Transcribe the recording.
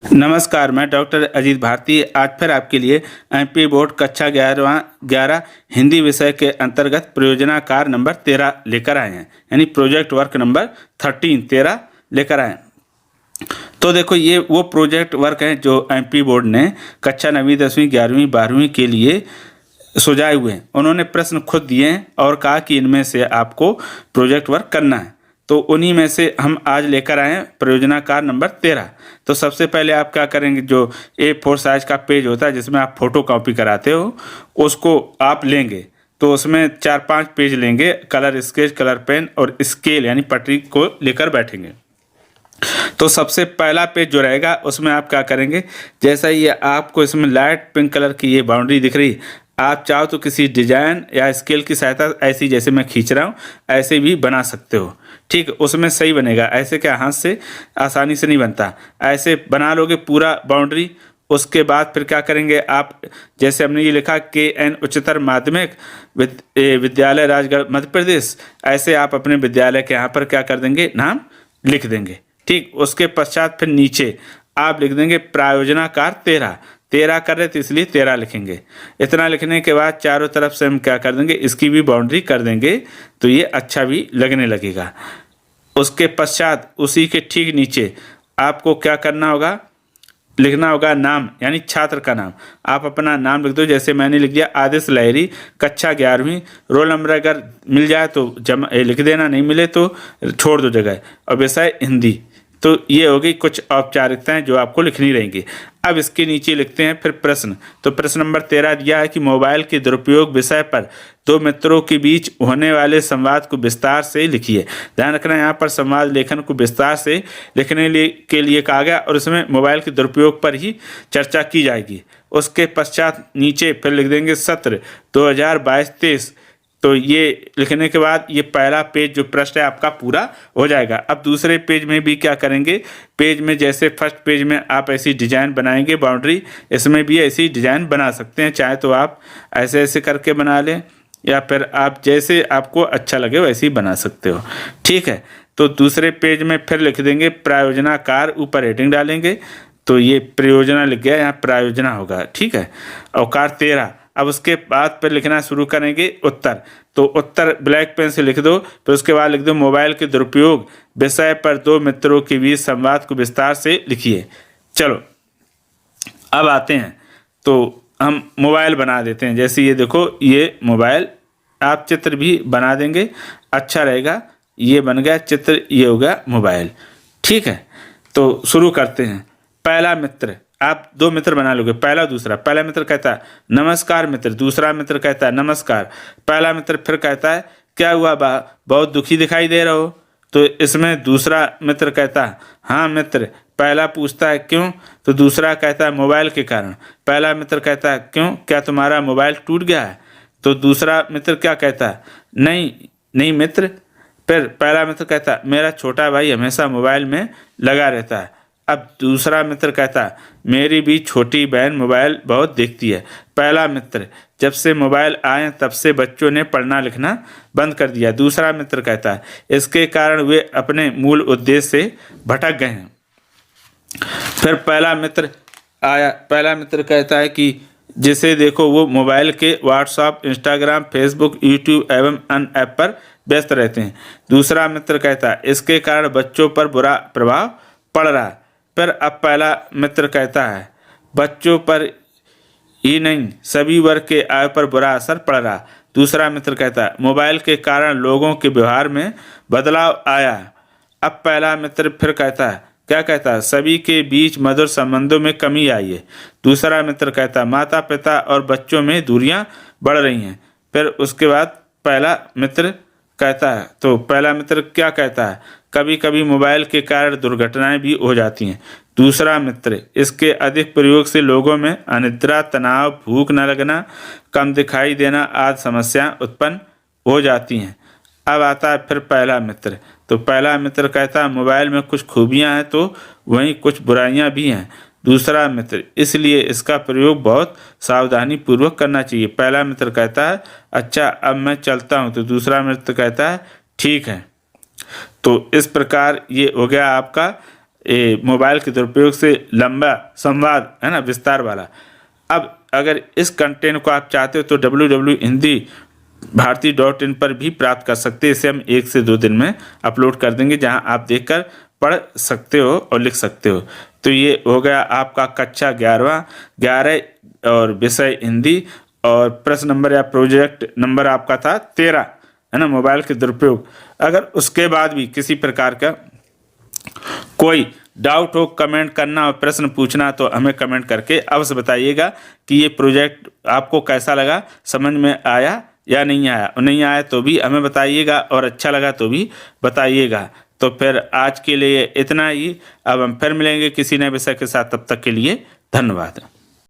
नमस्कार, मैं डॉक्टर अजीत भारती आज फिर आपके लिए एमपी बोर्ड कक्षा 11 हिंदी विषय के अंतर्गत परियोजना कार्य नंबर 13 लेकर आए हैं, यानी प्रोजेक्ट वर्क नंबर 13 लेकर आए हैं। तो देखो, ये वो प्रोजेक्ट वर्क हैं जो एमपी बोर्ड ने कक्षा 9वीं 10वीं 11वीं 12वीं के लिए सुझाए हुए हैं। उन्होंने प्रश्न खुद दिए हैं और कहा कि इनमें से आपको प्रोजेक्ट वर्क करना है। तो उन्हीं में से हम आज लेकर आए हैं परियोजना कार्य नंबर 13। तो सबसे पहले आप क्या करेंगे, जो A4 साइज का पेज होता है जिसमें आप फोटो कॉपी कराते हो, उसको आप लेंगे। तो उसमें 4-5 पेज लेंगे, कलर स्केच, कलर पेन और स्केल यानी पटरी को लेकर बैठेंगे। तो सबसे पहला पेज जो रहेगा उसमें आप क्या करेंगे, जैसा ये आपको इसमें लाइट पिंक कलर की ये बाउंड्री दिख रही, आप चाहो तो किसी डिजाइन या स्केल की सहायता ऐसी जैसे मैं खींच रहा हूँ ऐसे भी बना सकते हो। ठीक, उसमें सही बनेगा। ऐसे क्या हाथ से आसानी से नहीं बनता, ऐसे बना लोगे पूरा बाउंड्री। उसके बाद फिर क्या करेंगे आप, जैसे हमने ये लिखा KN उच्चतर माध्यमिक विद्यालय राजगढ़ मध्य प्रदेश, ऐसे आप अपने विद्यालय के यहाँ पर क्या कर देंगे, नाम लिख देंगे। ठीक, उसके पश्चात फिर नीचे आप लिख देंगे प्रायोजना कार्य 13 कर रहे तो इसलिए 13 लिखेंगे। इतना लिखने के बाद चारों तरफ से हम क्या कर देंगे, इसकी भी बाउंड्री कर देंगे तो ये अच्छा भी लगने लगेगा। उसके पश्चात उसी के ठीक नीचे आपको क्या करना होगा, लिखना होगा नाम, यानी छात्र का नाम। आप अपना नाम लिख दो, जैसे मैंने लिख दिया आदिश लहरी, कक्षा 11वीं। रोल नंबर अगर मिल जाए तो लिख देना, नहीं मिले तो छोड़ दो जगह, और विषय हिंदी। तो ये होगी कुछ औपचारिकताएं जो आपको लिखनी रहेंगी। अब इसके नीचे लिखते हैं फिर प्रश्न। तो प्रश्न नंबर 13 दिया है कि मोबाइल के दुरुपयोग विषय पर दो मित्रों के बीच होने वाले संवाद को विस्तार से लिखिए। ध्यान रखना, यहाँ पर संवाद लेखन को विस्तार से लिखने के लिए कहा गया और इसमें मोबाइल के दुरुपयोग पर ही चर्चा की जाएगी। उसके पश्चात नीचे फिर लिख देंगे सत्र 2022-23। तो ये लिखने के बाद ये पहला पेज जो प्रश्न है आपका पूरा हो जाएगा। अब दूसरे पेज में भी क्या करेंगे, पेज में जैसे फर्स्ट पेज में आप ऐसी डिजाइन बनाएंगे बाउंड्री, इसमें भी ऐसी डिजाइन बना सकते हैं। चाहे तो आप ऐसे ऐसे करके बना लें या फिर आप जैसे आपको अच्छा लगे वैसे ही बना सकते हो। ठीक है, तो दूसरे पेज में फिर लिख देंगे प्रायोजना कार्य, ऊपर हेडिंग डालेंगे। तो ये प्रयोजना लिख गया, यहाँ प्रायोजना होगा। ठीक है, और कार्य 13। अब उसके बाद फिर लिखना शुरू करेंगे उत्तर। तो उत्तर ब्लैक पेन से लिख दो, फिर उसके बाद लिख दो मोबाइल के दुरुपयोग विषय पर दो मित्रों के बीच संवाद को विस्तार से लिखिए। चलो अब आते हैं, तो हम मोबाइल बना देते हैं। जैसे ये देखो, ये मोबाइल, आप चित्र भी बना देंगे, अच्छा रहेगा। ये बन गया चित्र, ये हो गया मोबाइल। ठीक है, तो शुरू करते हैं। पहला मित्र, आप दो मित्र बना लोगे, पहला दूसरा। पहला मित्र कहता है नमस्कार मित्र, दूसरा मित्र कहता है नमस्कार। पहला मित्र फिर कहता है क्या हुआ बा, बहुत दुखी दिखाई दे रहे हो। तो इसमें दूसरा मित्र कहता है हाँ मित्र। पहला पूछता है क्यों, तो दूसरा कहता है मोबाइल के कारण। पहला मित्र कहता है क्यों, क्या तुम्हारा मोबाइल टूट गया है। तो दूसरा मित्र क्या कहता है, नहीं नहीं मित्र। फिर पहला मित्र कहता है मेरा छोटा भाई हमेशा मोबाइल में लगा रहता है। अब दूसरा मित्र कहता है मेरी भी छोटी बहन मोबाइल बहुत देखती है। पहला मित्र, जब से मोबाइल आए तब से बच्चों ने पढ़ना लिखना बंद कर दिया। दूसरा मित्र कहता है इसके कारण वे अपने मूल उद्देश्य से भटक गए हैं। फिर पहला मित्र आया, पहला मित्र कहता है कि जिसे देखो वो मोबाइल के व्हाट्सएप, इंस्टाग्राम, फेसबुक, यूट्यूब एवं अन्य ऐप पर व्यस्त रहते हैं। दूसरा मित्र कहता है इसके कारण बच्चों पर बुरा प्रभाव पड़ रहा है। फिर अब पहला मित्र कहता है बच्चों पर ही नहीं सभी वर्ग के आय पर बुरा असर पड़ रहा। दूसरा मित्र कहता है मोबाइल के कारण लोगों के व्यवहार में बदलाव आया है। अब पहला मित्र फिर कहता है, क्या कहता है, सभी के बीच मधुर संबंधों में कमी आई है। दूसरा मित्र कहता है माता पिता और बच्चों में दूरियां बढ़ रही हैं। फिर उसके बाद पहला मित्र कहता है, तो पहला मित्र क्या कहता है, कभी कभी मोबाइल के कारण दुर्घटनाएं भी हो जाती हैं। दूसरा मित्र, इसके अधिक प्रयोग से लोगों में अनिद्रा, तनाव, भूख न लगना, कम दिखाई देना आदि समस्याएं उत्पन्न हो जाती हैं। अब आता है फिर पहला मित्र। तो पहला मित्र कहता है मोबाइल में कुछ खूबियां हैं तो वहीं कुछ बुराइयां भी हैं। दूसरा मित्र, इसलिए इसका प्रयोग बहुत सावधानी पूर्वक करना चाहिए। पहला मित्र कहता है अच्छा अब मैं चलता हूँ। तो दूसरा मित्र कहता है ठीक है। तो इस प्रकार ये हो गया आपका मोबाइल के दुरुपयोग से लंबा संवाद है ना, विस्तार वाला। अब अगर इस कंटेंट को आप चाहते हो तो www.hindivarti.in पर भी प्राप्त कर सकते हैं। इसे हम 1 से 2 दिन में अपलोड कर देंगे, जहां आप देखकर पढ़ सकते हो और लिख सकते हो। तो ये हो गया आपका कक्षा 11 और विषय हिंदी, और प्रश्न नंबर या प्रोजेक्ट नंबर आपका था 13, है ना, मोबाइल के दुरुपयोग। अगर उसके बाद भी किसी प्रकार का कोई डाउट हो, कमेंट करना और प्रश्न पूछना, तो हमें कमेंट करके अवश्य बताइएगा कि ये प्रोजेक्ट आपको कैसा लगा, समझ में आया या नहीं आया। और नहीं आया तो भी हमें बताइएगा, और अच्छा लगा तो भी बताइएगा। तो फिर आज के लिए इतना ही। अब हम फिर मिलेंगे किसी नए विषय के साथ, तब तक के लिए धन्यवाद।